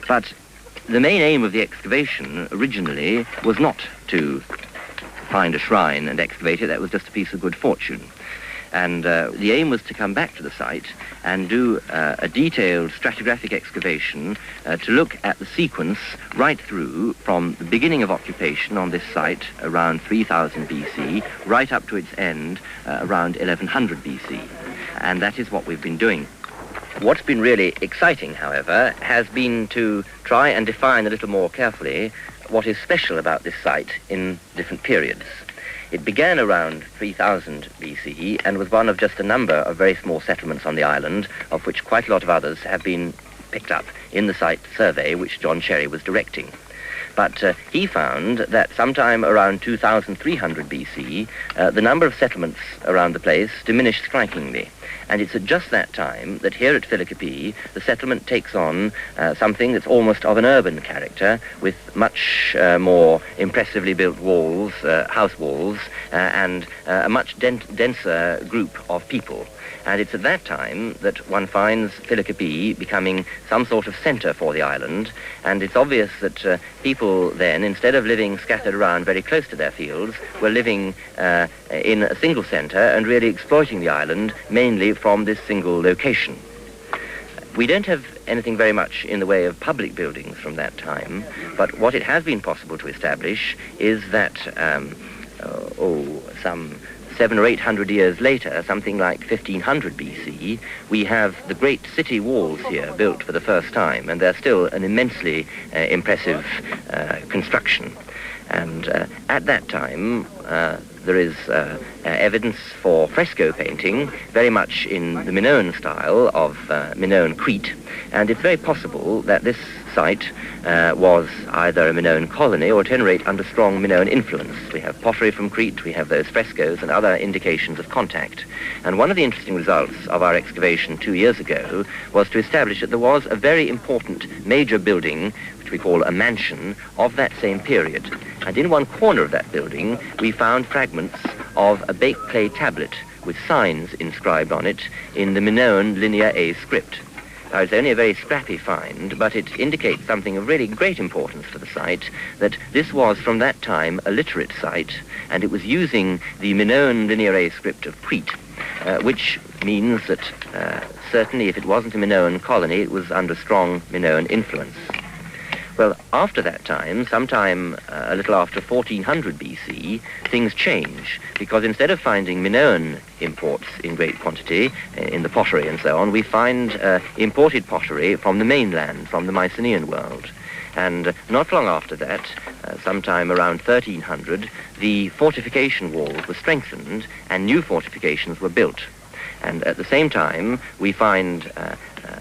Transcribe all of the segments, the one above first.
But the main aim of the excavation originally was not to find a shrine and excavate it. That was just a piece of good fortune. And the aim was to come back to the site and do a detailed stratigraphic excavation to look at the sequence right through from the beginning of occupation on this site around 3000 BC right up to its end around 1100 BC. And that is what we've been doing. What's been really exciting, however, has been to try and define a little more carefully what is special about this site in different periods. It began around 3000 BCE and was one of just a number of very small settlements on the island, of which quite a lot of others have been picked up in the site survey which John Cherry was directing. But he found that sometime around 2300 BC, the number of settlements around the place diminished strikingly. And it's at just that time that here at Philocopy, the settlement takes on something that's almost of an urban character, with much more impressively built walls, house walls, and a much denser group of people. And it's at that time that one finds Philocopy becoming some sort of centre for the island, and it's obvious that people then, instead of living scattered around very close to their fields, were living in a single centre and really exploiting the island mainly from this single location. We don't have anything very much in the way of public buildings from that time, but what it has been possible to establish is that, some 700 or 800 years later, something like 1500 BC, we have the great city walls here built for the first time, and they're still an immensely impressive construction. And at that time, there is evidence for fresco painting, very much in the Minoan style of Minoan Crete, and it's very possible that this site was either a Minoan colony or at any rate under strong Minoan influence. We have pottery from Crete, we have those frescoes and other indications of contact. And one of the interesting results of our excavation 2 years ago was to establish that there was a very important major building, which we call a mansion, of that same period. And in one corner of that building, we found fragments of a baked clay tablet with signs inscribed on it in the Minoan Linear A script. Now, it's only a very scrappy find, but it indicates something of really great importance for the site, that this was, from that time, a literate site, and it was using the Minoan Linear A script of Crete, which means that certainly if it wasn't a Minoan colony, it was under strong Minoan influence. Well, after that time, sometime a little after 1400 BC, things change, because instead of finding Minoan imports in great quantity in the pottery and so on, we find imported pottery from the mainland, from the Mycenaean world. And not long after that, sometime around 1300, the fortification walls were strengthened and new fortifications were built. And at the same time, we find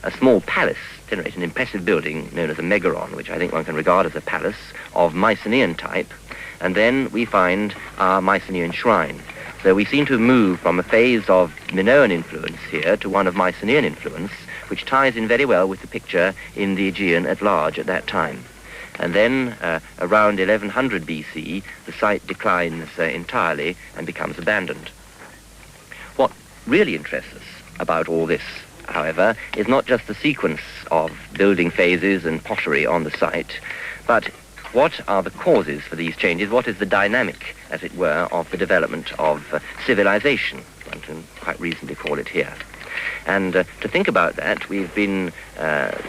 a small palace, an impressive building known as a megaron, which I think one can regard as a palace of Mycenaean type, and then we find our Mycenaean shrine. So we seem to have moved from a phase of Minoan influence here to one of Mycenaean influence, which ties in very well with the picture in the Aegean at large at that time. And then around 1100 BC, the site declines entirely and becomes abandoned. What really interests us about all this, however, is not just the sequence of building phases and pottery on the site, but what are the causes for these changes? What is the dynamic, as it were, of the development of civilization? One can quite reasonably call it here. And to think about that, we've been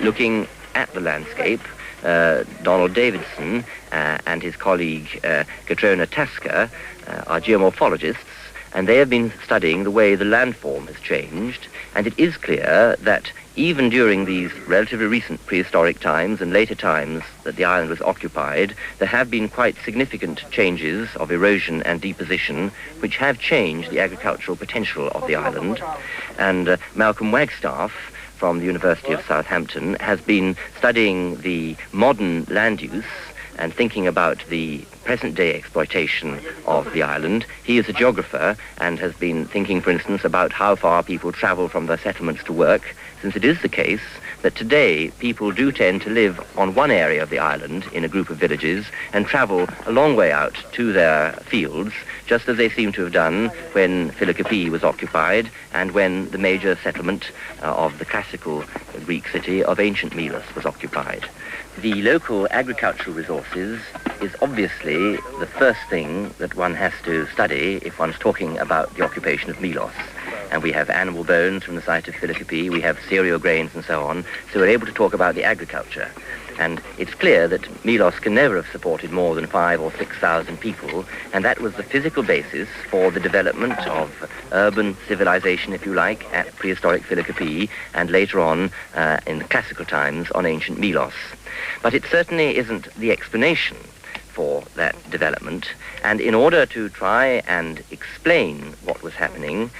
looking at the landscape. Donald Davidson and his colleague Katrona Tasker are geomorphologists, and they have been studying the way the landform has changed, and it is clear that even during these relatively recent prehistoric times and later times that the island was occupied, there have been quite significant changes of erosion and deposition which have changed the agricultural potential of the island. And Malcolm Wagstaff from the University of Southampton has been studying the modern land use and thinking about the present-day exploitation of the island. He is a geographer and has been thinking, for instance, about how far people travel from their settlements to work, since it is the case that today people do tend to live on one area of the island in a group of villages and travel a long way out to their fields, just as they seem to have done when Philocopy was occupied and when the major settlement of the classical Greek city of ancient Melos was occupied. The local agricultural resources is obviously the first thing that one has to study if one's talking about the occupation of Milos. And we have animal bones from the site of Philokopi, we have cereal grains and so on, so we're able to talk about the agriculture. And it's clear that Milos can never have supported more than 5,000 or 6,000 people, and that was the physical basis for the development of urban civilization, if you like, at prehistoric Philokopi, and later on, in the classical times, on ancient Milos. But it certainly isn't the explanation for that development, and in order to try and explain what was happening,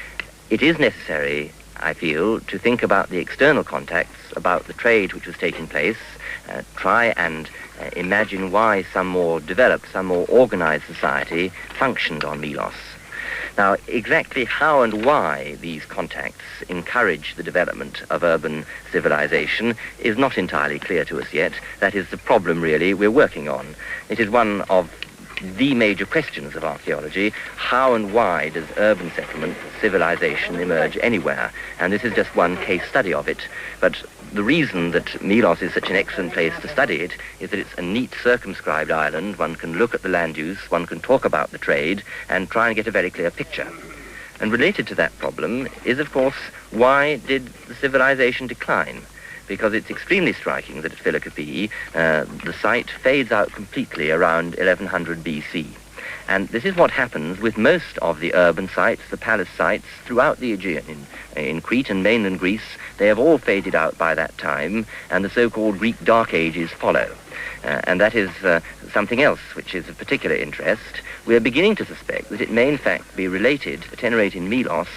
it is necessary, I feel, to think about the external contacts, about the trade which was taking place, try and imagine why some more developed, some more organized society functioned on Milos. Now, exactly how and why these contacts encourage the development of urban civilization is not entirely clear to us yet. That is the problem, really, we're working on. It is one of the major questions of archaeology. How and why does urban settlement, civilization, emerge anywhere? And this is just one case study of it. But the reason that Milos is such an excellent place to study it is that it's a neat, circumscribed island. One can look at the land use, one can talk about the trade, and try and get a very clear picture. And related to that problem is, of course, why did the civilization decline? Because it's extremely striking that at Philokopi, the site fades out completely around 1100 BC. And this is what happens with most of the urban sites, the palace sites, throughout the Aegean. In Crete and mainland Greece, they have all faded out by that time, and the so-called Greek Dark Ages follow. And that is something else which is of particular interest. We are beginning to suspect that it may in fact be related, at any rate in Milos,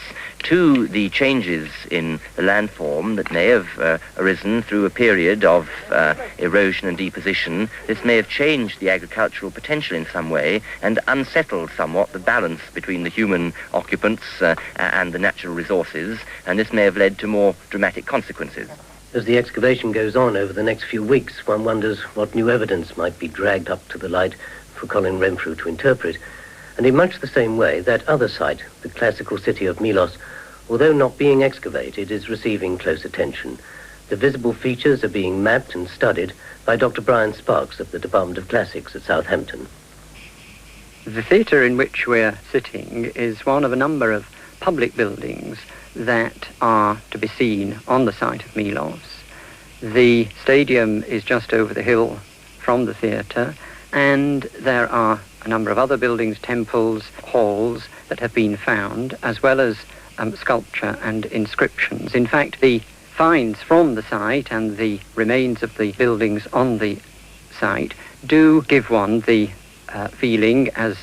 to the changes in the landform that may have arisen through a period of erosion and deposition. This may have changed the agricultural potential in some way and unsettled somewhat the balance between the human occupants and the natural resources, and this may have led to more dramatic consequences. As the excavation goes on over the next few weeks, one wonders what new evidence might be dragged up to the light for Colin Renfrew to interpret. And in much the same way, that other site, the classical city of Milos, although not being excavated, is receiving close attention. The visible features are being mapped and studied by Dr. Brian Sparks of the Department of Classics at Southampton. The theatre in which we're sitting is one of a number of public buildings that are to be seen on the site of Milos. The stadium is just over the hill from the theatre, and there are a number of other buildings, temples, halls that have been found, as well as sculpture and inscriptions. In fact, the finds from the site and the remains of the buildings on the site do give one the feeling, as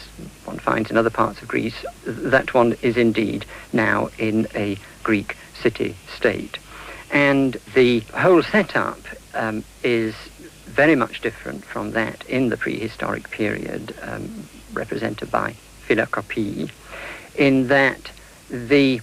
one finds in other parts of Greece, that one is indeed now in a Greek city-state. And the whole setup is very much different from that in the prehistoric period, represented by Philokopi, in that the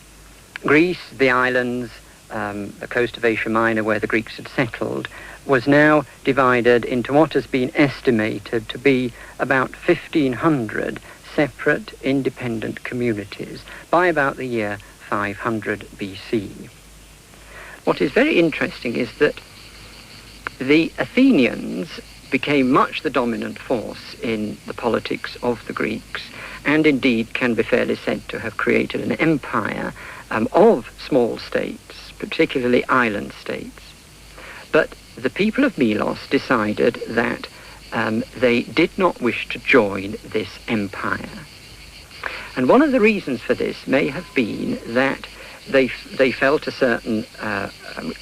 Greece, the islands, the coast of Asia Minor where the Greeks had settled, was now divided into what has been estimated to be about 1,500 separate independent communities by about the year 500 BC. What is very interesting is that the Athenians became much the dominant force in the politics of the Greeks, and indeed can be fairly said to have created an empire of small states, particularly island states. But the people of Milos decided that they did not wish to join this empire. And one of the reasons for this may have been that they felt a certain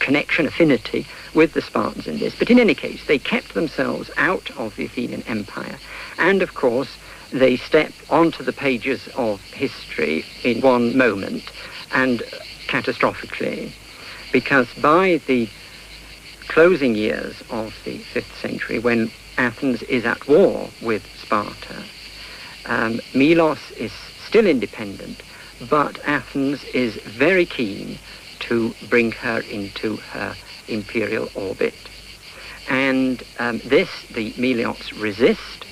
connection, affinity with the Spartans in this. But in any case, they kept themselves out of the Athenian Empire. And of course, they step onto the pages of history in one moment, and catastrophically, because by the closing years of the 5th century, when Athens is at war with Sparta, Milos is still independent, but Athens is very keen to bring her into her imperial orbit. And this the Melians resist,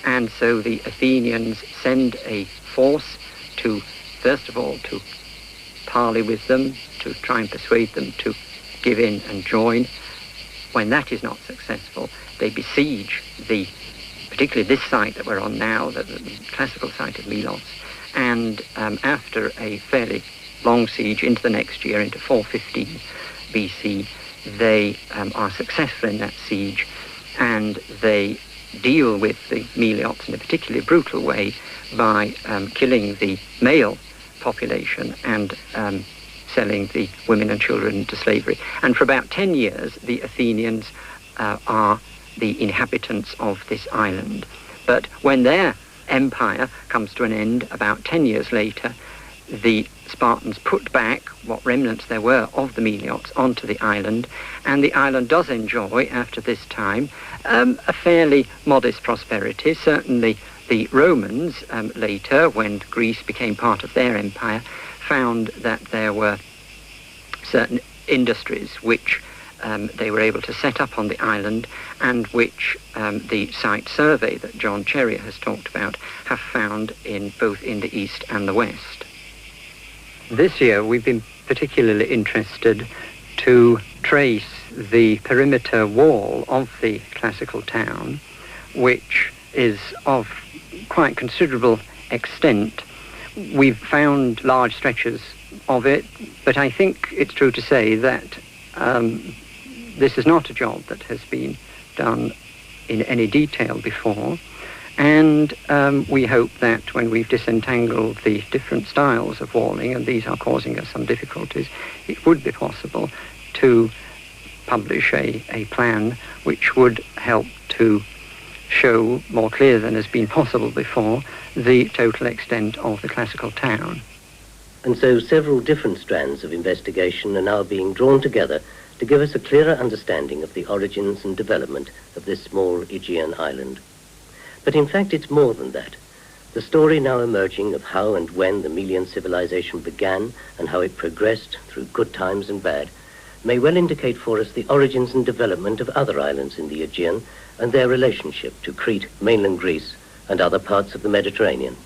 and so the Athenians send a force to, first of all, to parley with them, to try and persuade them to give in and join when that is not successful, they besiege particularly this site that we're on now, the classical site of Milos, and after a fairly long siege into the next year, into 415 BC, they are successful in that siege, and they deal with the Meliots in a particularly brutal way by killing the male population and selling the women and children into slavery. And for about 10 years, the Athenians are the inhabitants of this island. But when their empire comes to an end about 10 years later, the Spartans put back what remnants there were of the Meliots onto the island, and the island does enjoy, after this time, a fairly modest prosperity. Certainly the Romans later, when Greece became part of their empire, found that there were certain industries which they were able to set up on the island, and which the site survey that John Cherrier has talked about have found both in the east and the west. This year we've been particularly interested to trace the perimeter wall of the classical town, which is of quite considerable extent. We've found large stretches of it, but I think it's true to say that this is not a job that has been done in any detail before, and we hope that when we've disentangled the different styles of walling, and these are causing us some difficulties, it would be possible to publish a plan which would help to show more clearly than has been possible before the total extent of the classical town. And so several different strands of investigation are now being drawn together to give us a clearer understanding of the origins and development of this small Aegean island. But in fact, it's more than that. The story now emerging of how and when the Melian civilization began and how it progressed through good times and bad may well indicate for us the origins and development of other islands in the Aegean and their relationship to Crete, mainland Greece, and other parts of the Mediterranean.